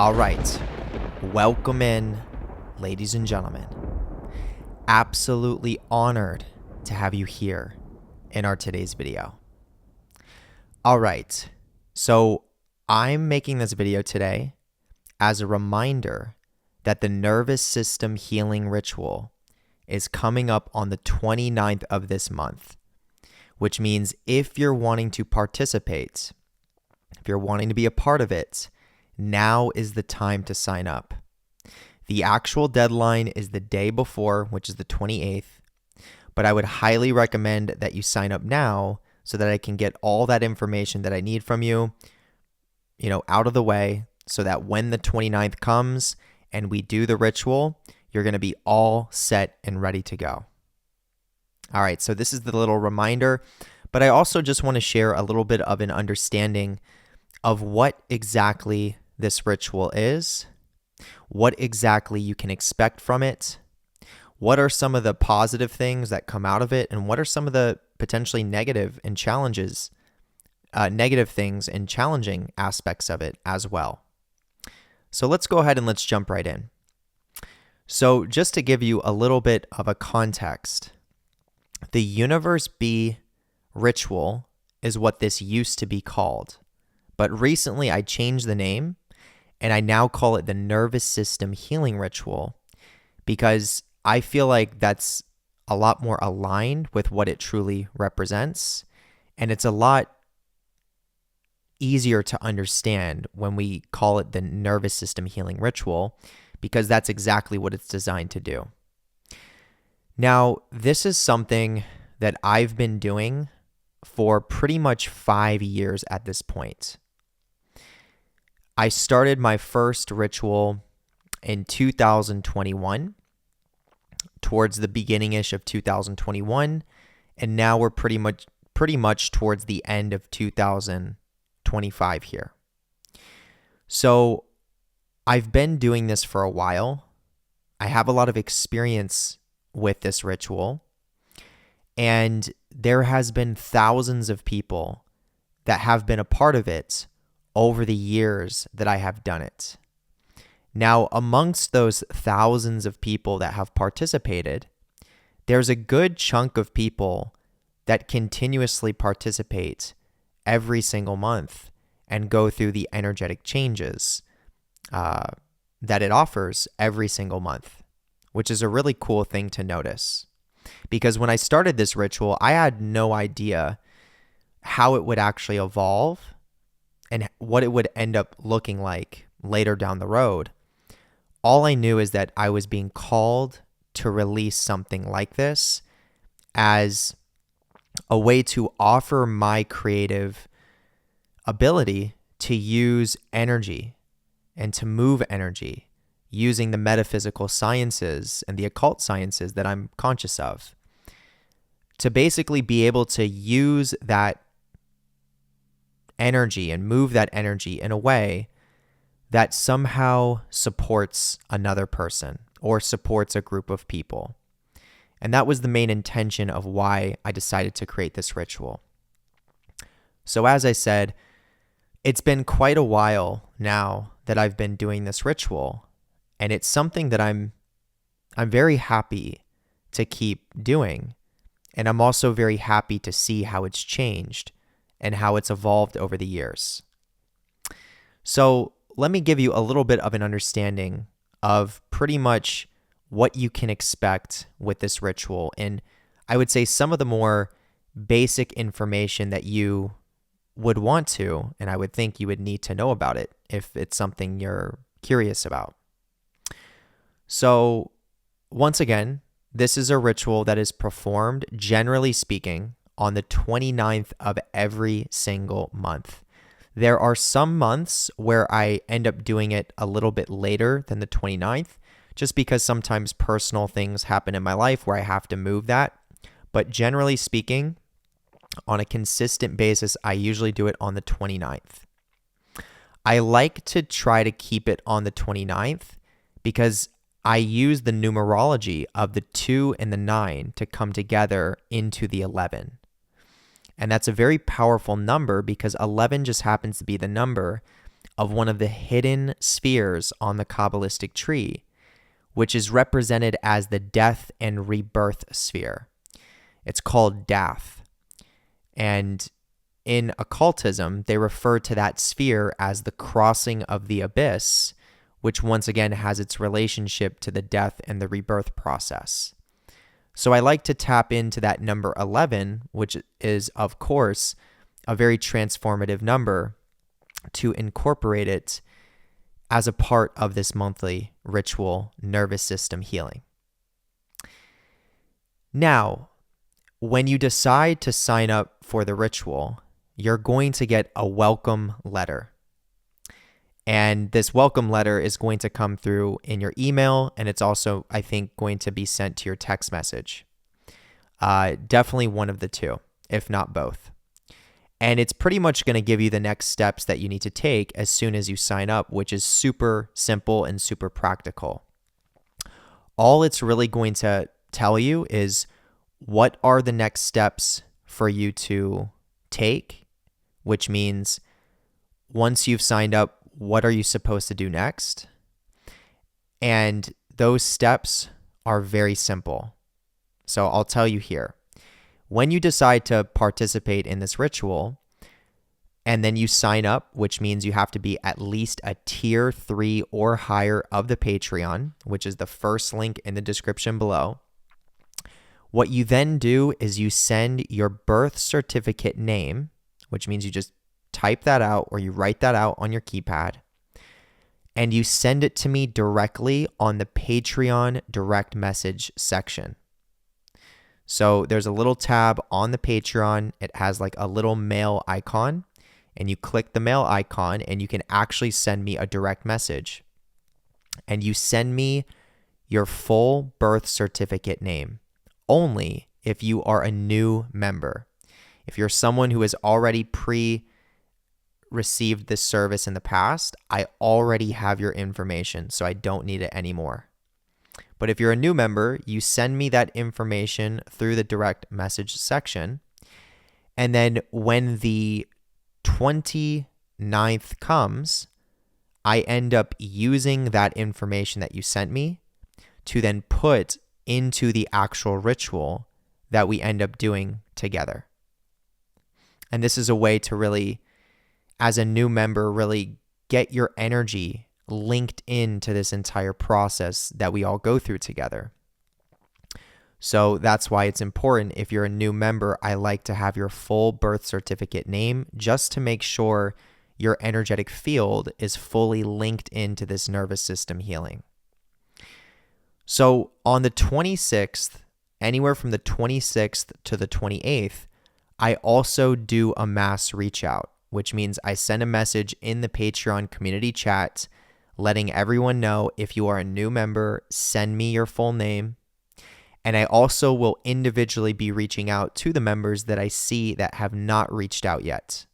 All right, welcome in, ladies and gentlemen. Absolutely honored to have you here in our today's video. All right, so I'm making this video today as a reminder that the nervous system healing ritual is coming up on the 29th of this month, which means if you're wanting to participate, if you're wanting to be a part of it, now is the time to sign up. The actual deadline is the day before, which is the 28th, but I would highly recommend that you sign up now so that I can get all that information that I need from you, out of the way so that when the 29th comes and we do the ritual, you're going to be all set and ready to go. All right, so this is the little reminder, but I also just want to share a little bit of an understanding of what exactly this ritual is, what exactly you can expect from it, what are some of the positive things that come out of it, and what are some of the potentially negative things and challenging aspects of it as well. So let's go ahead and let's jump right in. So just to give you a little bit of a context, the Universe B ritual is what this used to be called. But recently I changed the name and I now call it the Nervous System Healing Ritual because I feel like that's a lot more aligned with what it truly represents. And it's a lot easier to understand when we call it the Nervous System Healing Ritual because that's exactly what it's designed to do. Now, this is something that I've been doing for pretty much 5 years at this point. I started my first ritual in 2021, towards the beginning-ish of 2021, and now we're pretty much towards the end of 2025 here. So I've been doing this for a while. I have a lot of experience with this ritual, and there has been thousands of people that have been a part of it over the years that I have done it. Now, amongst those thousands of people that have participated, there's a good chunk of people that continuously participate every single month and go through the energetic changes that it offers every single month, which is a really cool thing to notice. Because when I started this ritual, I had no idea how it would actually evolve and what it would end up looking like later down the road. All I knew is that I was being called to release something like this as a way to offer my creative ability to use energy and to move energy using the metaphysical sciences and the occult sciences that I'm conscious of, to basically be able to use that energy and move that energy in a way that somehow supports another person or supports a group of people. And that was the main intention of why I decided to create this ritual. So as I said, it's been quite a while now that I've been doing this ritual, and it's something that I'm very happy to keep doing. And I'm also very happy to see how it's changed and how it's evolved over the years. So let me give you a little bit of an understanding of pretty much what you can expect with this ritual. And I would say some of the more basic information that you would want to, and I would think you would need to know about it if it's something you're curious about. So once again, this is a ritual that is performed, generally speaking, on the 29th of every single month. There are some months where I end up doing it a little bit later than the 29th, just because sometimes personal things happen in my life where I have to move that. But generally speaking, on a consistent basis, I usually do it on the 29th. I like to try to keep it on the 29th because I use the numerology of the 2 and the 9 to come together into the 11. And that's a very powerful number because 11 just happens to be the number of one of the hidden spheres on the Kabbalistic tree, which is represented as the death and rebirth sphere. It's called Dath. And in occultism, they refer to that sphere as the crossing of the abyss, which once again has its relationship to the death and the rebirth process. So I like to tap into that number 11, which is, of course, a very transformative number, to incorporate it as a part of this monthly ritual nervous system healing. Now, when you decide to sign up for the ritual, you're going to get a welcome letter. And this welcome letter is going to come through in your email, and it's also, I think, going to be sent to your text message. Definitely one of the two, if not both. And it's pretty much going to give you the next steps that you need to take as soon as you sign up, which is super simple and super practical. All it's really going to tell you is what are the next steps for you to take, which means once you've signed up, what are you supposed to do next? And those steps are very simple. So I'll tell you here. When you decide to participate in this ritual, and then you sign up, which means you have to be at least a tier 3 or higher of the Patreon, which is the first link in the description below. What you then do is you send your birth certificate name, which means you just type that out or you write that out on your keypad, and you send it to me directly on the Patreon direct message section. So there's a little tab on the Patreon. It has like a little mail icon, and you click the mail icon and you can actually send me a direct message. And you send me your full birth certificate name only if you are a new member. If you're someone who has already received this service in the past, I already have your information, so I don't need it anymore. But if you're a new member, you send me that information through the direct message section. And then when the 29th comes, I end up using that information that you sent me to then put into the actual ritual that we end up doing together. And this is a way to really, as a new member, really get your energy linked into this entire process that we all go through together. So that's why it's important. If you're a new member, I like to have your full birth certificate name just to make sure your energetic field is fully linked into this nervous system healing. So on the 26th, anywhere from the 26th to the 28th, I also do a mass reach out, which means I send a message in the Patreon community chat letting everyone know, if you are a new member, send me your full name. And I also will individually be reaching out to the members that I see that have not reached out yet.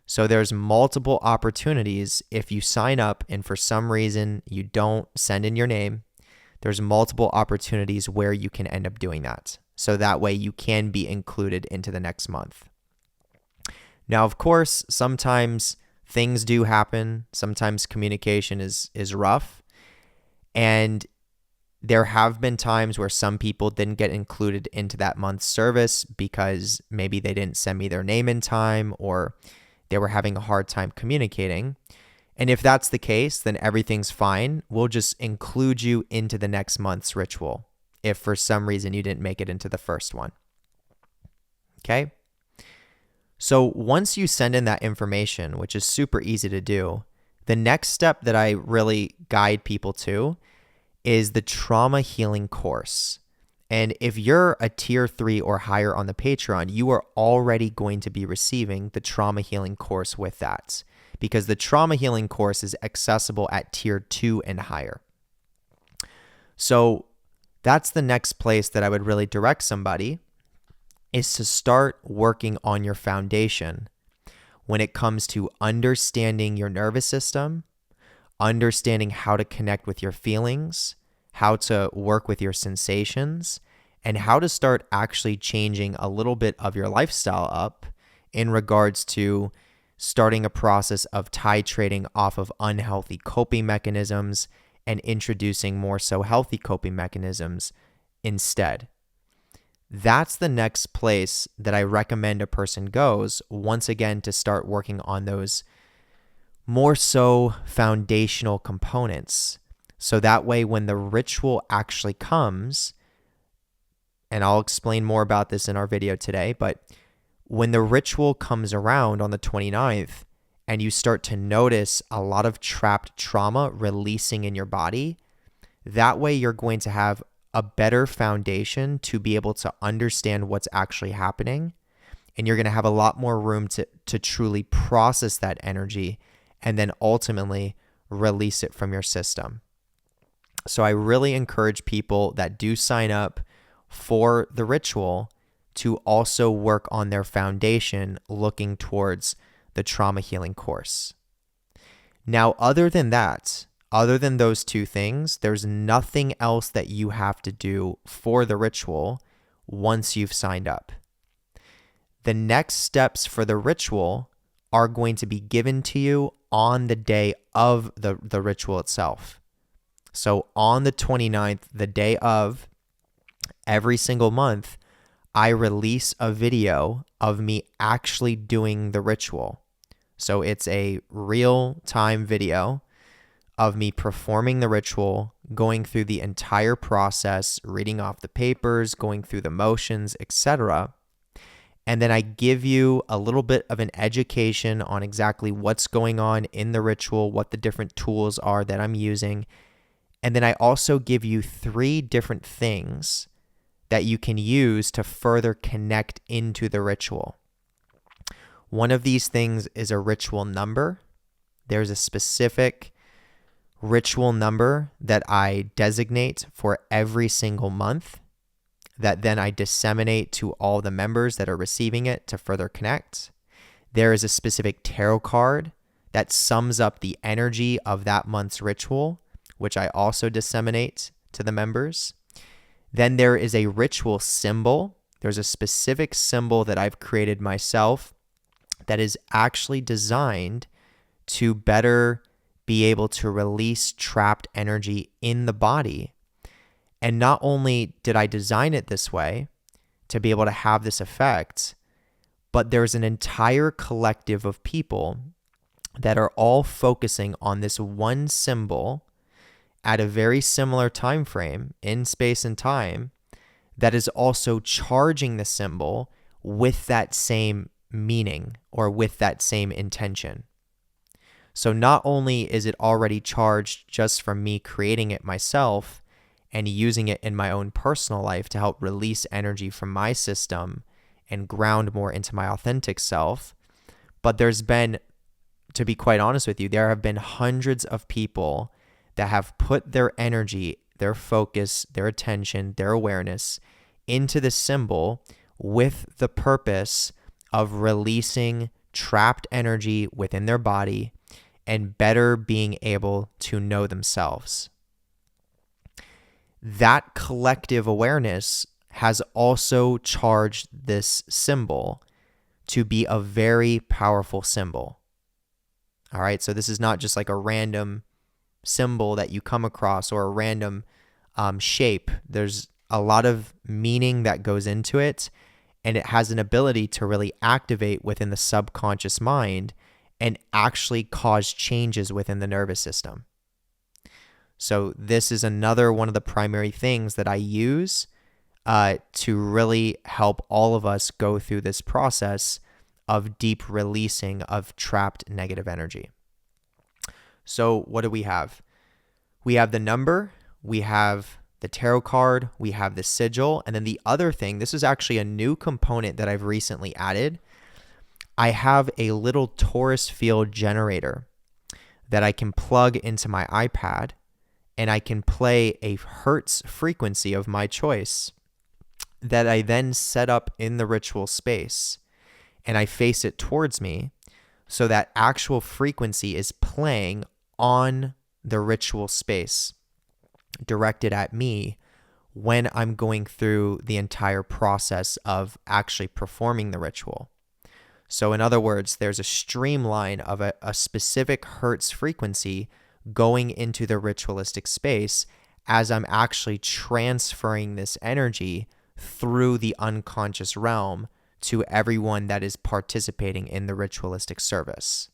So there's multiple opportunities. If you sign up and for some reason you don't send in your name, there's multiple opportunities where you can end up doing that. So that way you can be included into the next month. Now, of course, sometimes things do happen. Sometimes communication is rough. And there have been times where some people didn't get included into that month's service because maybe they didn't send me their name in time or they were having a hard time communicating. And if that's the case, then everything's fine. We'll just include you into the next month's ritual if for some reason you didn't make it into the first one. Okay? So once you send in that information, which is super easy to do, the next step that I really guide people to is the trauma healing course. And if you're a tier 3 or higher on the Patreon, you are already going to be receiving the trauma healing course with that, because the trauma healing course is accessible at tier 2 and higher. So that's the next place that I would really direct somebody, is to start working on your foundation when it comes to understanding your nervous system, understanding how to connect with your feelings, how to work with your sensations, and how to start actually changing a little bit of your lifestyle up in regards to starting a process of titrating off of unhealthy coping mechanisms and introducing more so healthy coping mechanisms instead. That's the next place that I recommend a person goes, once again, to start working on those more so foundational components. So that way, when the ritual actually comes, and I'll explain more about this in our video today, but when the ritual comes around on the 29th and you start to notice a lot of trapped trauma releasing in your body, that way you're going to have a better foundation to be able to understand what's actually happening. And you're going to have a lot more room to truly process that energy and then ultimately release it from your system. So I really encourage people that do sign up for the ritual to also work on their foundation looking towards the trauma healing course. Now, other than that, other than those two things, there's nothing else that you have to do for the ritual once you've signed up. The next steps for the ritual are going to be given to you on the day of the ritual itself. So on the 29th, the day of, every single month, I release a video of me actually doing the ritual. So it's a real-time video of me performing the ritual, going through the entire process, reading off the papers, going through the motions, etc. And then I give you a little bit of an education on exactly what's going on in the ritual, what the different tools are that I'm using. And then I also give you 3 different things that you can use to further connect into the ritual. One of these things is a ritual number. There's a specific ritual number that I designate for every single month that then I disseminate to all the members that are receiving it to further connect. There is a specific tarot card that sums up the energy of that month's ritual, which I also disseminate to the members. Then there is a ritual symbol. There's a specific symbol that I've created myself that is actually designed to better be able to release trapped energy in the body. And not only did I design it this way to be able to have this effect, but there's an entire collective of people that are all focusing on this one symbol at a very similar time frame in space and time that is also charging the symbol with that same meaning or with that same intention. So not only is it already charged just from me creating it myself and using it in my own personal life to help release energy from my system and ground more into my authentic self, but there's been, to be quite honest with you, there have been hundreds of people that have put their energy, their focus, their attention, their awareness into this symbol with the purpose of releasing trapped energy within their body and better being able to know themselves. That collective awareness has also charged this symbol to be a very powerful symbol. All right, so this is not just like a random symbol that you come across or a random shape. There's a lot of meaning that goes into it, and it has an ability to really activate within the subconscious mind and actually cause changes within the nervous system. So this is another one of the primary things that I use to really help all of us go through this process of deep releasing of trapped negative energy. So what do we have? We have the number, we have the tarot card, we have the sigil, and then the other thing, this is actually a new component that I've recently added. I have a little torus field generator that I can plug into my iPad, and I can play a hertz frequency of my choice that I then set up in the ritual space, and I face it towards me so that actual frequency is playing on the ritual space directed at me when I'm going through the entire process of actually performing the ritual. So in other words, there's a streamline of a specific hertz frequency going into the ritualistic space as I'm actually transferring this energy through the unconscious realm to everyone that is participating in the ritualistic service.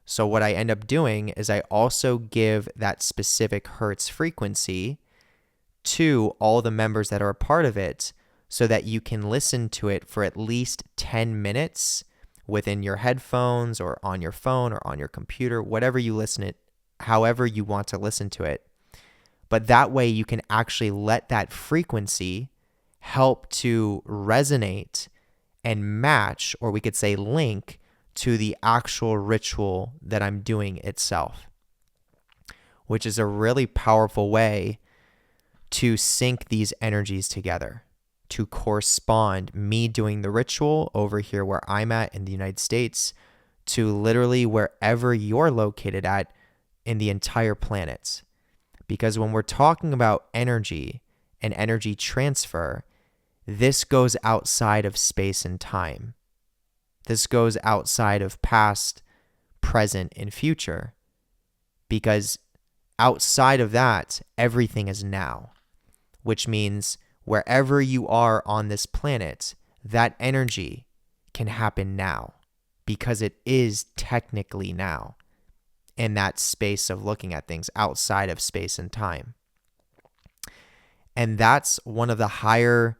So what I end up doing is I also give that specific hertz frequency to all the members that are a part of it so that you can listen to it for at least 10 minutes within your headphones or on your phone or on your computer, whatever you listen it, however you want to listen to it. But that way you can actually let that frequency help to resonate and match, or we could say link, to the actual ritual that I'm doing itself, which is a really powerful way to sync these energies together, to correspond me doing the ritual over here where I'm at in the United States to literally wherever you're located at in the entire planet. Because when we're talking about energy and energy transfer, this goes outside of space and time. This goes outside of past, present, and future. Because outside of that, everything is now, which means wherever you are on this planet, that energy can happen now because it is technically now in that space of looking at things outside of space and time. And that's one of the higher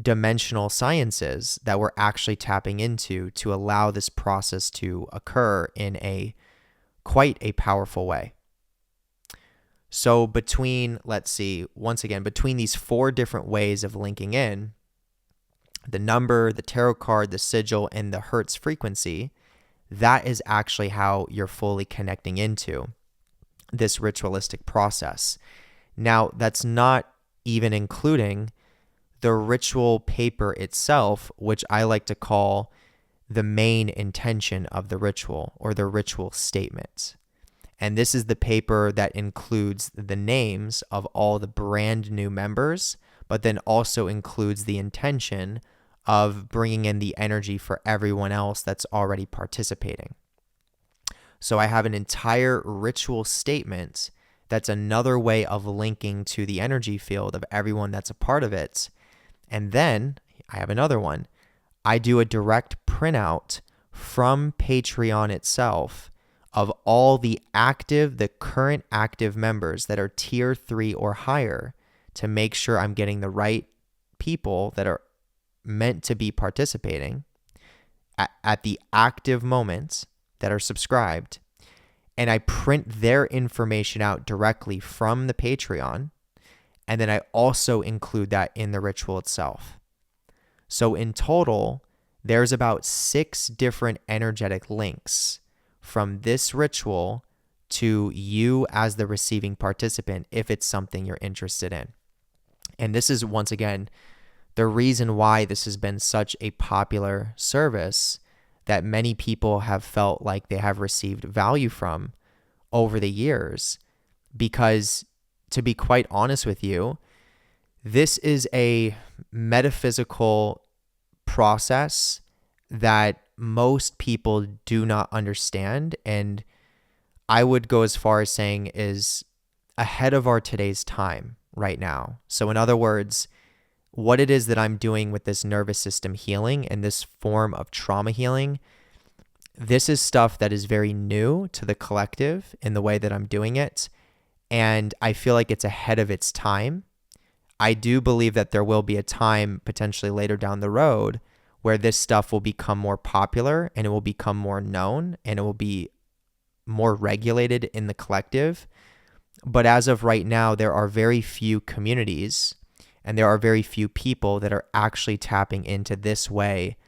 dimensional sciences that we're actually tapping into to allow this process to occur in a quite a powerful way. So between these 4 different ways of linking in, the number, the tarot card, the sigil, and the hertz frequency, that is actually how you're fully connecting into this ritualistic process. Now, that's not even including the ritual paper itself, which I like to call the main intention of the ritual or the ritual statement. And this is the paper that includes the names of all the brand new members, but then also includes the intention of bringing in the energy for everyone else that's already participating. So I have an entire ritual statement that's another way of linking to the energy field of everyone that's a part of it. And then I have another one. I do a direct printout from Patreon itself of all the current active members that are tier 3 or higher to make sure I'm getting the right people that are meant to be participating at the active moments that are subscribed. And I print their information out directly from the Patreon. And then I also include that in the ritual itself. So in total, there's about 6 different energetic links from this ritual to you as the receiving participant if it's something you're interested in. And this is, once again, the reason why this has been such a popular service that many people have felt like they have received value from over the years. Because, to be quite honest with you, this is a metaphysical process that most people do not understand, and I would go as far as saying is ahead of our today's time right now. So in other words, what it is that I'm doing with this nervous system healing and this form of trauma healing, this is stuff that is very new to the collective in the way that I'm doing it, and I feel like it's ahead of its time. I do believe that there will be a time potentially later down the road where this stuff will become more popular and it will become more known and it will be more regulated in the collective. But as of right now, there are very few communities and there are very few people that are actually tapping into this way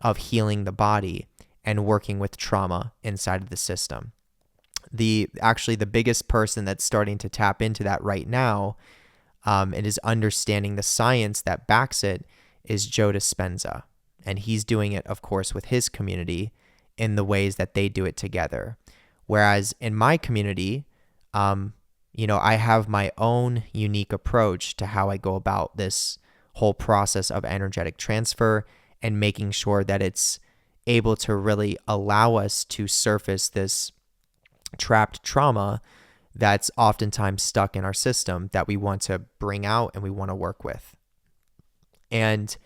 of healing the body and working with trauma inside of the system. The biggest person that's starting to tap into that right now and is understanding the science that backs it is Joe Dispenza. And he's doing it, of course, with his community in the ways that they do it together. Whereas in my community, I have my own unique approach to how I go about this whole process of energetic transfer and making sure that it's able to really allow us to surface this trapped trauma that's oftentimes stuck in our system that we want to bring out and we want to work with. And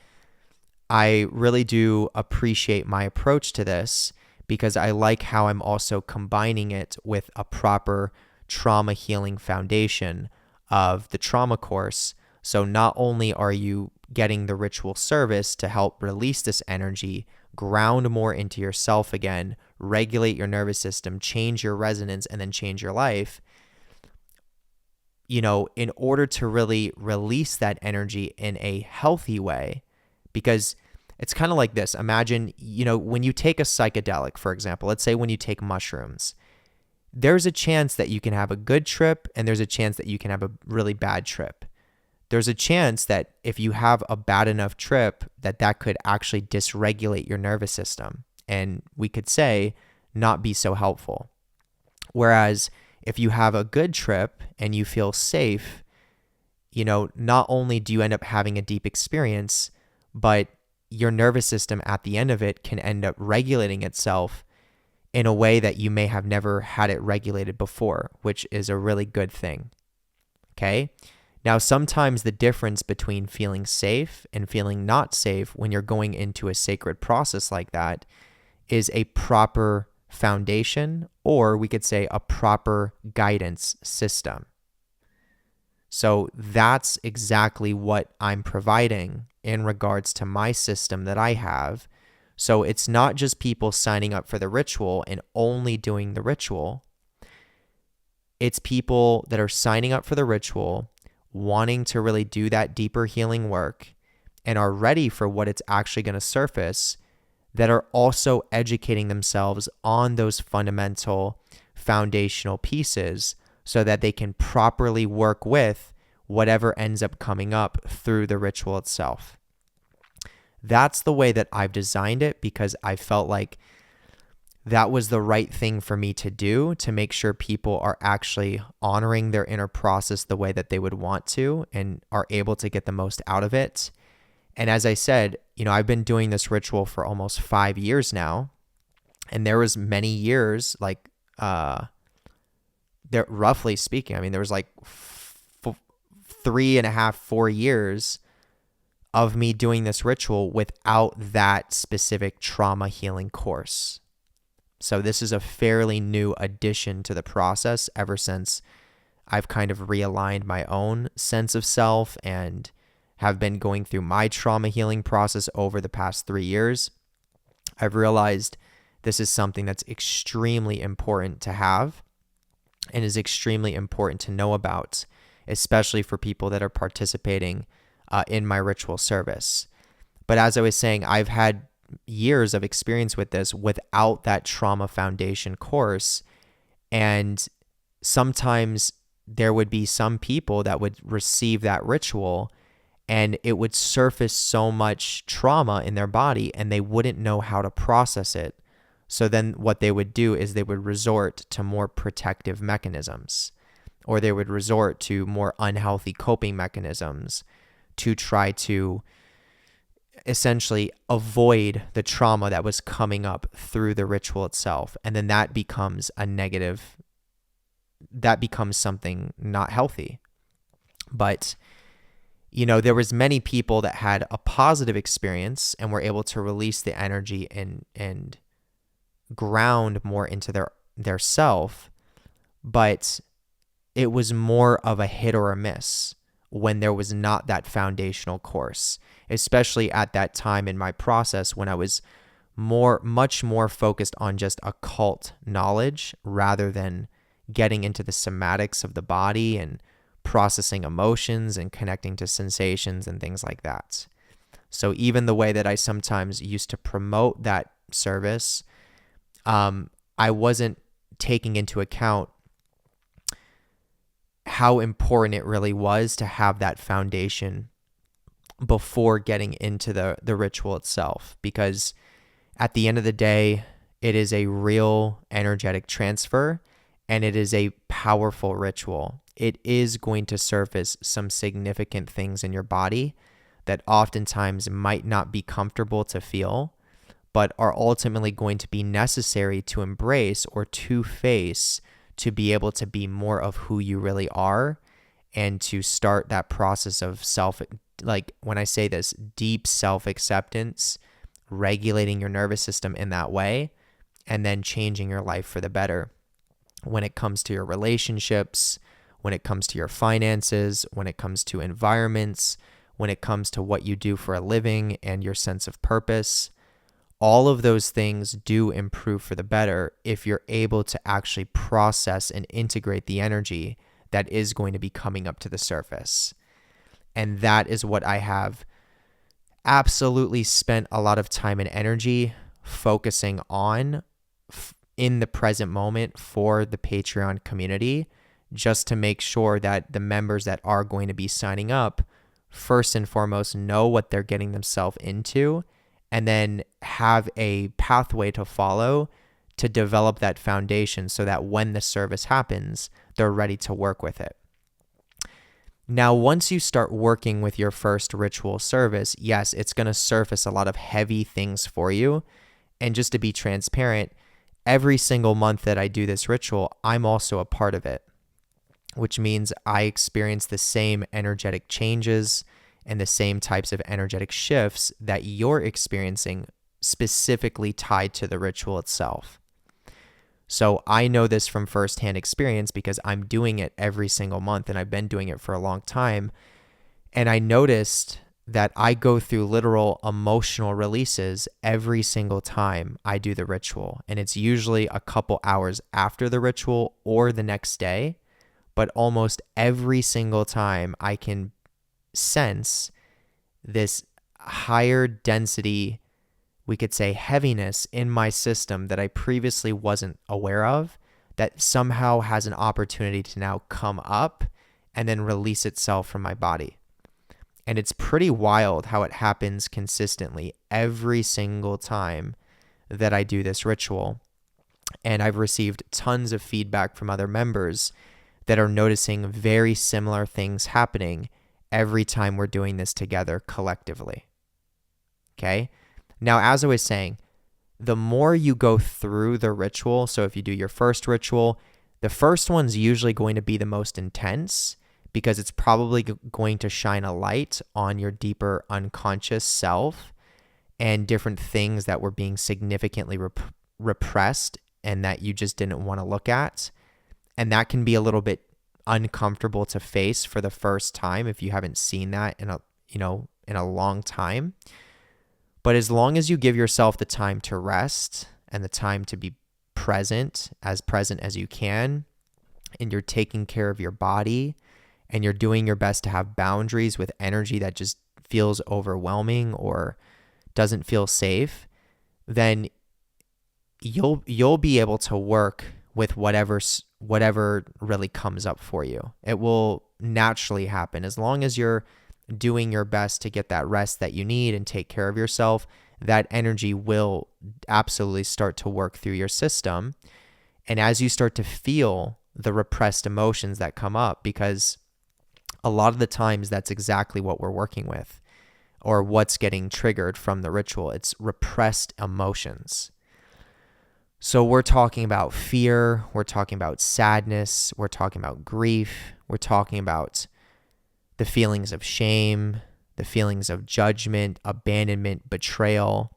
I really do appreciate my approach to this because I like how I'm also combining it with a proper trauma healing foundation of the trauma course. So not only are you getting the ritual service to help release this energy, ground more into yourself again, regulate your nervous system, change your resonance, and then change your life, in order to really release that energy in a healthy way. Because it's kind of like this. Imagine, when you take a psychedelic, for example, let's say when you take mushrooms, there's a chance that you can have a good trip and there's a chance that you can have a really bad trip. There's a chance that if you have a bad enough trip, that could actually dysregulate your nervous system. And we could say not be so helpful. Whereas if you have a good trip and you feel safe, not only do you end up having a deep experience, but your nervous system at the end of it can end up regulating itself in a way that you may have never had it regulated before, which is a really good thing. Okay? Now, sometimes the difference between feeling safe and feeling not safe when you're going into a sacred process like that is a proper foundation, or we could say a proper guidance system. So that's exactly what I'm providing in regards to my system that I have. So it's not just people signing up for the ritual and only doing the ritual. It's people that are signing up for the ritual, wanting to really do that deeper healing work, and are ready for what it's actually going to surface, that are also educating themselves on those fundamental foundational pieces so that they can properly work with whatever ends up coming up through the ritual itself. That's the way that I've designed it because I felt like that was the right thing for me to do to make sure people are actually honoring their inner process the way that they would want to and are able to get the most out of it. And as I said, I've been doing this ritual for almost 5 years now. And there was many years, roughly speaking, there was 3.5, 4 years of me doing this ritual without that specific trauma healing course. So this is a fairly new addition to the process ever since I've kind of realigned my own sense of self and have been going through my trauma healing process over the past 3 years. I've realized this is something that's extremely important to have and is extremely important to know about, especially for people that are participating in my ritual service. But as I was saying, I've had years of experience with this without that trauma foundation course. And sometimes there would be some people that would receive that ritual and it would surface so much trauma in their body and they wouldn't know how to process it. So then what they would do is they would resort to more protective mechanisms, or they would resort to more unhealthy coping mechanisms to try to essentially avoid the trauma that was coming up through the ritual itself. And then that becomes a negative, that becomes something not healthy. But, there was many people that had a positive experience and were able to release the energy and ground more into their self. But it was more of a hit or a miss when there was not that foundational course, especially at that time in my process when I was much more focused on just occult knowledge rather than getting into the somatics of the body and processing emotions and connecting to sensations and things like that. So even the way that I sometimes used to promote that service, I wasn't taking into account how important it really was to have that foundation before getting into the ritual itself. Because at the end of the day, it is a real energetic transfer and it is a powerful ritual. It is going to surface some significant things in your body that oftentimes might not be comfortable to feel, but are ultimately going to be necessary to embrace or to face to be able to be more of who you really are and to start that process of like when I say this, deep self-acceptance, regulating your nervous system in that way, and then changing your life for the better when it comes to your relationships, when it comes to your finances, when it comes to environments, when it comes to what you do for a living and your sense of purpose. All of those things do improve for the better if you're able to actually process and integrate the energy that is going to be coming up to the surface. And that is what I have absolutely spent a lot of time and energy focusing on in the present moment for the Patreon community, just to make sure that the members that are going to be signing up, first and foremost, know what they're getting themselves into, and then have a pathway to follow to develop that foundation so that when the service happens, they're ready to work with it. Now, once you start working with your first ritual service, yes, it's going to surface a lot of heavy things for you. And just to be transparent, every single month that I do this ritual, I'm also a part of it, which means I experience the same energetic changes and the same types of energetic shifts that you're experiencing specifically tied to the ritual itself. So I know this from firsthand experience because I'm doing it every single month and I've been doing it for a long time. And I noticed that I go through literal emotional releases every single time I do the ritual. And it's usually a couple hours after the ritual or the next day. But almost every single time I can sense this higher density, we could say heaviness in my system that I previously wasn't aware of, that somehow has an opportunity to now come up and then release itself from my body. And it's pretty wild how it happens consistently every single time that I do this ritual. And I've received tons of feedback from other members that are noticing very similar things happening every time we're doing this together collectively. Okay? Now, as I was saying, the more you go through the ritual, so if you do your first ritual, the first one's usually going to be the most intense because it's probably going to shine a light on your deeper unconscious self and different things that were being significantly repressed and that you just didn't want to look at. And that can be a little bit uncomfortable to face for the first time if you haven't seen that in a long time. But as long as you give yourself the time to rest and the time to be present as you can, and you're taking care of your body, and you're doing your best to have boundaries with energy that just feels overwhelming or doesn't feel safe, then you'll be able to work with whatever really comes up for you. It will naturally happen as long as you're doing your best to get that rest that you need and take care of yourself. That energy will absolutely start to work through your system. And as you start to feel the repressed emotions that come up, because a lot of the times that's exactly what we're working with or what's getting triggered from the ritual. It's repressed emotions. So we're talking about fear, we're talking about sadness, we're talking about grief, we're talking about the feelings of shame, the feelings of judgment, abandonment, betrayal.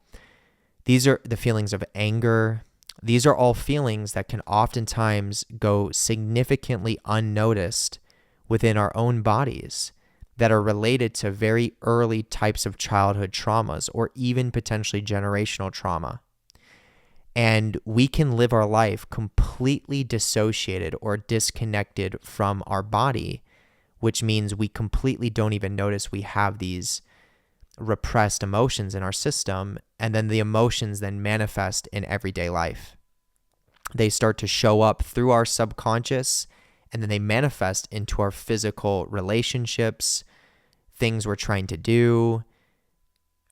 These are the feelings of anger. These are all feelings that can oftentimes go significantly unnoticed within our own bodies that are related to very early types of childhood traumas or even potentially generational trauma. And we can live our life completely dissociated or disconnected from our body, which means we completely don't even notice we have these repressed emotions in our system. And then the emotions then manifest in everyday life. They start to show up through our subconscious, and then they manifest into our physical relationships, things we're trying to do,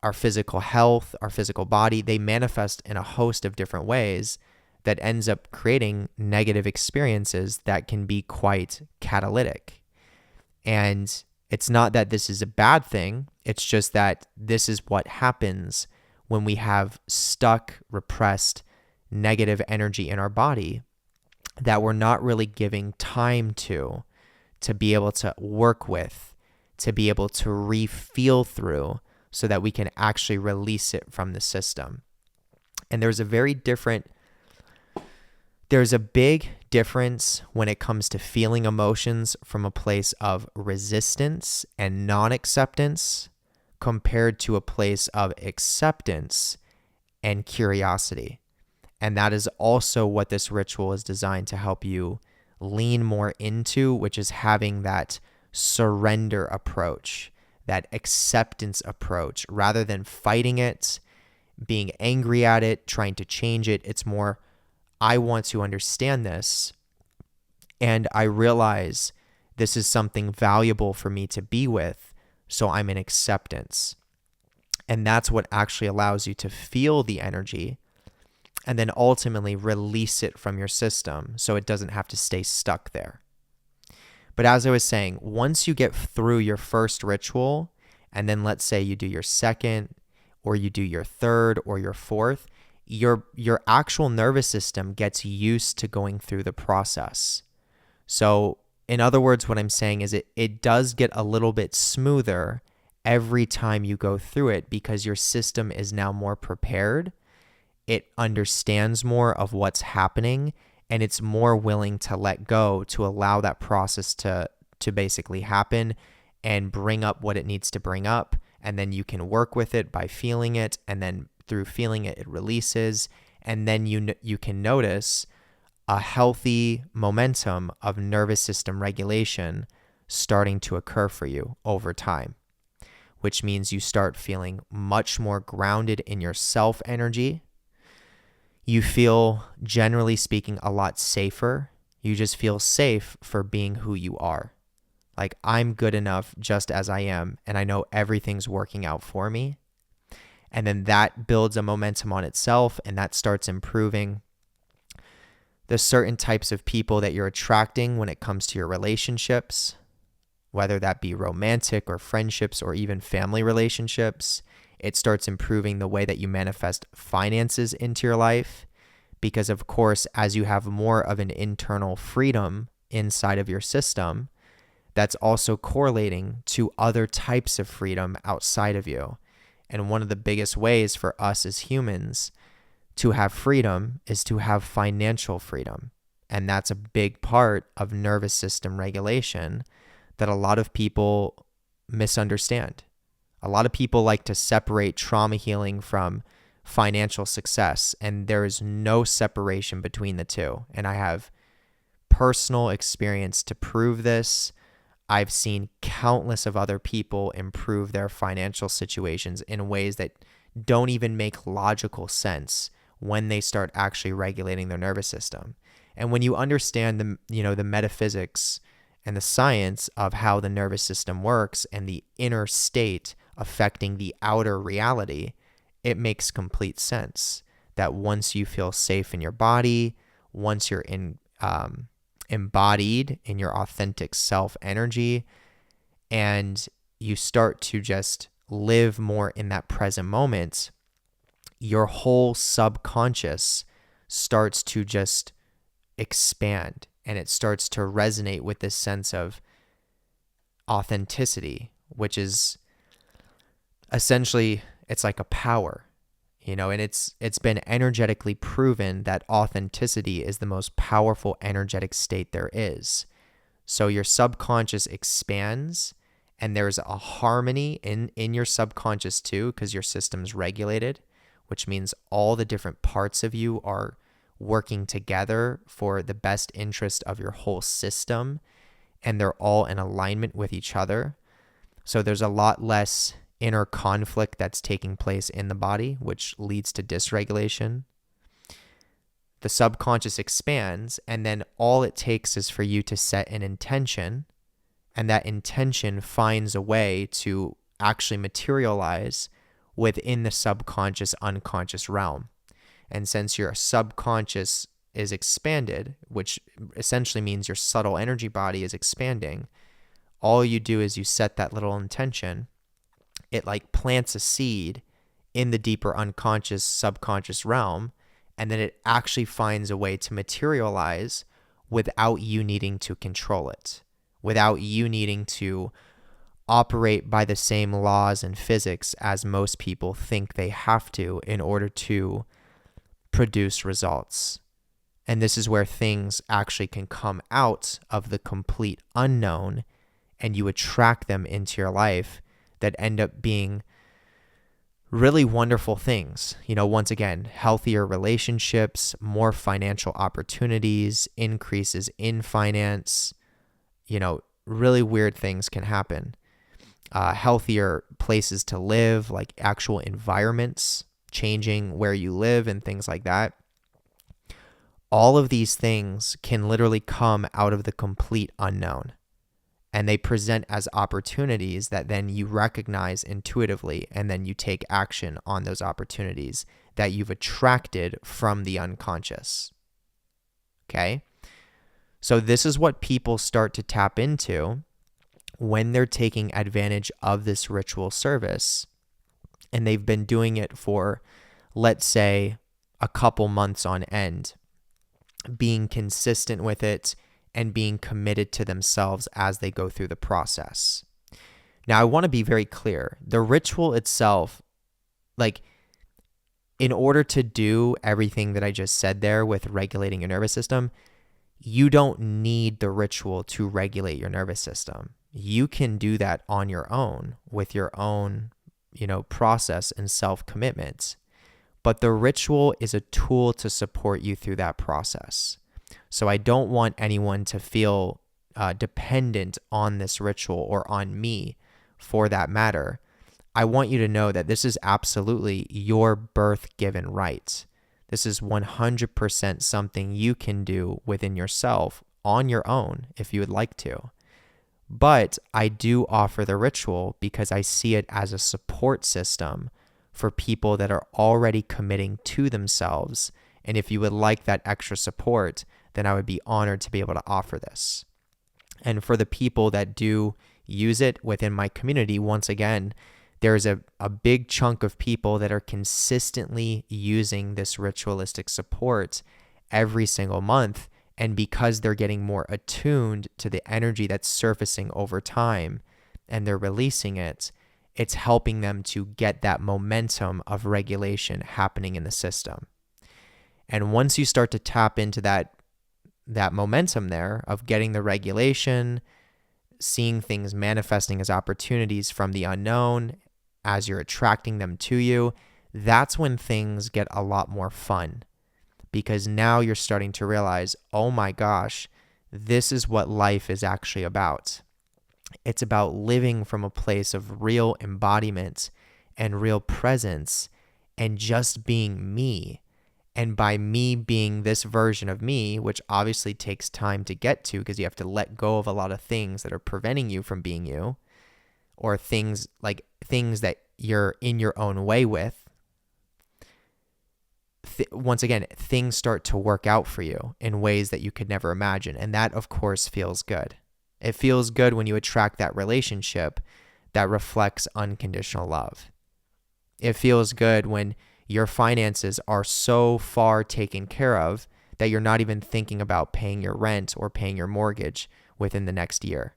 our physical health, our physical body. They manifest in a host of different ways that ends up creating negative experiences that can be quite catalytic. And it's not that this is a bad thing. It's just that this is what happens when we have stuck, repressed, negative energy in our body that we're not really giving time to be able to work with, to be able to re-feel through so that we can actually release it from the system. And there's a big difference when it comes to feeling emotions from a place of resistance and non-acceptance compared to a place of acceptance and curiosity. And that is also what this ritual is designed to help you lean more into, which is having that surrender approach, that acceptance approach, rather than fighting it, being angry at it, trying to change it. It's more, I want to understand this, and I realize this is something valuable for me to be with, so I'm in acceptance. And that's what actually allows you to feel the energy and then ultimately release it from your system so it doesn't have to stay stuck there. But as I was saying, once you get through your first ritual, and then let's say you do your second, or you do your third, or your fourth, your actual nervous system gets used to going through the process. So in other words, what I'm saying is it does get a little bit smoother every time you go through it because your system is now more prepared. It understands more of what's happening, and it's more willing to let go to allow that process to basically happen and bring up what it needs to bring up. And then you can work with it by feeling it, and then through feeling it, it releases. And then you can notice a healthy momentum of nervous system regulation starting to occur for you over time, which means you start feeling much more grounded in your self energy. You feel, generally speaking, a lot safer. You just feel safe for being who you are. Like, I'm good enough just as I am, and I know everything's working out for me. And then that builds a momentum on itself, and that starts improving the certain types of people that you're attracting when it comes to your relationships, whether that be romantic or friendships or even family relationships. It starts improving the way that you manifest finances into your life because, of course, as you have more of an internal freedom inside of your system, that's also correlating to other types of freedom outside of you. And one of the biggest ways for us as humans to have freedom is to have financial freedom. And that's a big part of nervous system regulation that a lot of people misunderstand. A lot of people like to separate trauma healing from financial success, and there is no separation between the two. And I have personal experience to prove this. I've seen countless of other people improve their financial situations in ways that don't even make logical sense when they start actually regulating their nervous system. And when you understand the metaphysics and the science of how the nervous system works and the inner state affecting the outer reality, it makes complete sense that once you feel safe in your body, once you're embodied in your authentic self energy, and you start to just live more in that present moment, your whole subconscious starts to just expand, and it starts to resonate with this sense of authenticity, which is essentially, it's like a power, and it's been energetically proven that authenticity is the most powerful energetic state there is. So your subconscious expands, and there's a harmony in your subconscious too, because your system's regulated, which means all the different parts of you are working together for the best interest of your whole system, and they're all in alignment with each other. So there's a lot less inner conflict that's taking place in the body, which leads to dysregulation. The subconscious expands, and then all it takes is for you to set an intention, and that intention finds a way to actually materialize within the subconscious unconscious realm. And since your subconscious is expanded, which essentially means your subtle energy body is expanding, all you do is you set that little intention. It like plants a seed in the deeper unconscious, subconscious realm, and then it actually finds a way to materialize without you needing to control it, without you needing to operate by the same laws and physics as most people think they have to in order to produce results. And this is where things actually can come out of the complete unknown and you attract them into your life that end up being really wonderful things. Once again, healthier relationships, more financial opportunities, increases in finance, really weird things can happen. Healthier places to live, like actual environments, changing where you live and things like that. All of these things can literally come out of the complete unknown. And they present as opportunities that then you recognize intuitively, and then you take action on those opportunities that you've attracted from the unconscious. Okay? So this is what people start to tap into when they're taking advantage of this ritual service, and they've been doing it for, let's say, a couple months on end, being consistent with it and being committed to themselves as they go through the process. Now, I want to be very clear. The ritual itself, in order to do everything that I just said there with regulating your nervous system, you don't need the ritual to regulate your nervous system. You can do that on your own with your own, process and self-commitment. But the ritual is a tool to support you through that process. So I don't want anyone to feel dependent on this ritual or on me for that matter. I want you to know that this is absolutely your birth-given right. This is 100% something you can do within yourself on your own if you would like to. But I do offer the ritual because I see it as a support system for people that are already committing to themselves. And if you would like that extra support, then I would be honored to be able to offer this. And for the people that do use it within my community, once again, there's a big chunk of people that are consistently using this ritualistic support every single month. And because they're getting more attuned to the energy that's surfacing over time and they're releasing it, it's helping them to get that momentum of regulation happening in the system. And once you start to tap into that momentum there of getting the regulation, seeing things manifesting as opportunities from the unknown as you're attracting them to you, that's when things get a lot more fun. Because now you're starting to realize, oh my gosh, this is what life is actually about. It's about living from a place of real embodiment and real presence and just being me. And by me being this version of me, which obviously takes time to get to because you have to let go of a lot of things that are preventing you from being you, or things that you're in your own way with, once again, things start to work out for you in ways that you could never imagine. And that, of course, feels good. It feels good when you attract that relationship that reflects unconditional love. It feels good when your finances are so far taken care of that you're not even thinking about paying your rent or paying your mortgage within the next year.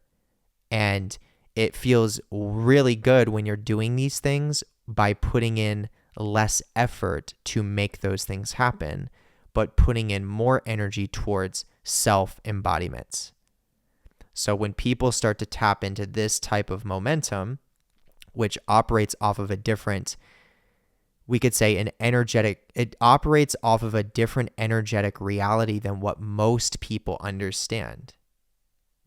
And it feels really good when you're doing these things by putting in less effort to make those things happen, but putting in more energy towards self-embodiment. So when people start to tap into this type of momentum, which operates off of a different, we could say it operates off of a different energetic reality than what most people understand.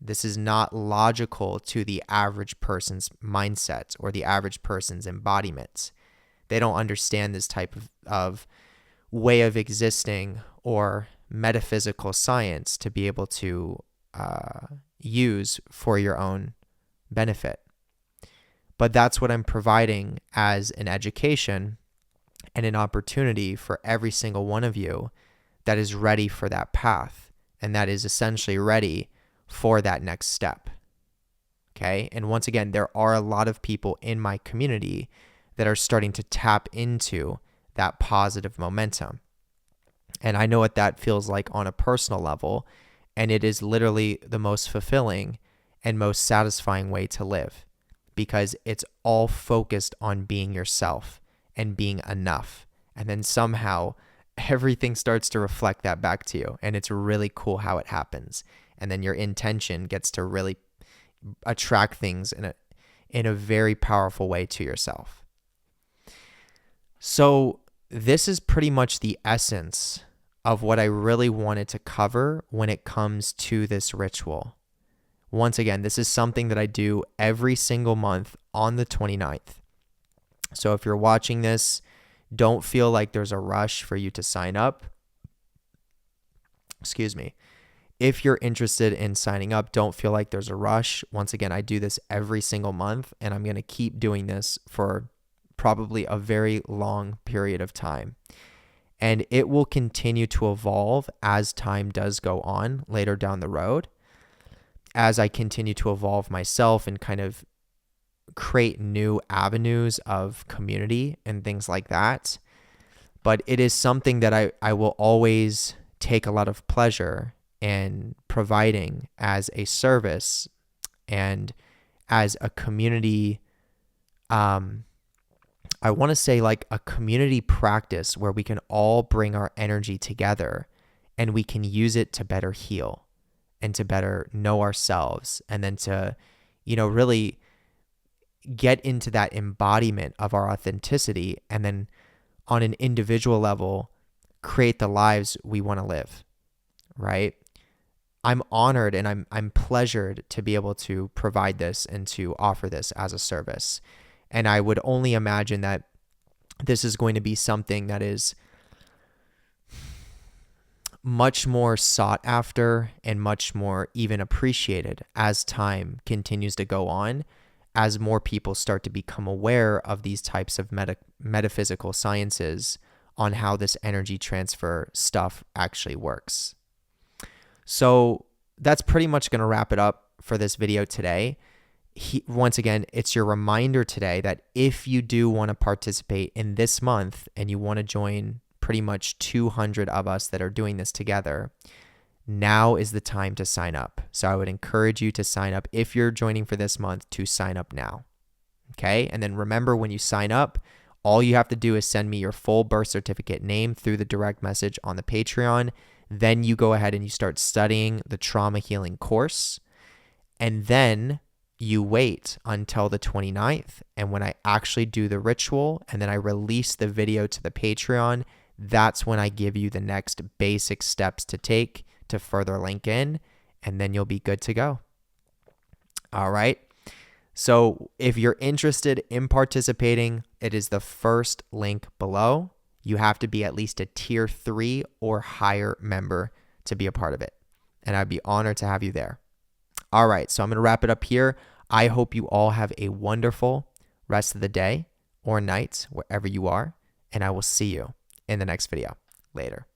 This is not logical to the average person's mindset or the average person's embodiment. They don't understand this type of way of existing or metaphysical science to be able to use for your own benefit. But that's what I'm providing as an education and an opportunity for every single one of you that is ready for that path and that is essentially ready for that next step. Okay? And once again, there are a lot of people in my community that are starting to tap into that positive momentum. And I know what that feels like on a personal level. And it is literally the most fulfilling and most satisfying way to live, because it's all focused on being yourself and being enough. And then somehow everything starts to reflect that back to you. And it's really cool how it happens. And then your intention gets to really attract things in a very powerful way to yourself. So this is pretty much the essence of what I really wanted to cover when it comes to this ritual. Once again, this is something that I do every single month on the 29th. So if you're watching this, don't feel like there's a rush for you to sign up. Excuse me. If you're interested in signing up, don't feel like there's a rush. Once again, I do this every single month, and I'm going to keep doing this for probably a very long period of time. And it will continue to evolve as time does go on later down the road, as I continue to evolve myself and kind of create new avenues of community and things like that. But it is something that I will always take a lot of pleasure in providing as a service and as a community, I want to say like a community practice where we can all bring our energy together and we can use it to better heal and to better know ourselves, and then to, really get into that embodiment of our authenticity, and then on an individual level, create the lives we want to live, right? I'm honored and I'm pleasured to be able to provide this and to offer this as a service. And I would only imagine that this is going to be something that is much more sought after and much more even appreciated as time continues to go on, as more people start to become aware of these types of metaphysical sciences on how this energy transfer stuff actually works. So that's pretty much going to wrap it up for this video today. Once again, it's your reminder today that if you do want to participate in this month and you want to join pretty much 200 of us that are doing this together, now is the time to sign up. So I would encourage you to sign up if you're joining for this month, to sign up now. Okay? And then remember, when you sign up, all you have to do is send me your full birth certificate name through the direct message on the Patreon. Then you go ahead and you start studying the trauma healing course. And then you wait until the 29th. And when I actually do the ritual and then I release the video to the Patreon, that's when I give you the next basic steps to take to further link in, and then you'll be good to go. All right. So if you're interested in participating, it is the first link below. You have to be at least a tier 3 or higher member to be a part of it. And I'd be honored to have you there. All right. So I'm going to wrap it up here. I hope you all have a wonderful rest of the day or night, wherever you are. And I will see you in the next video. Later.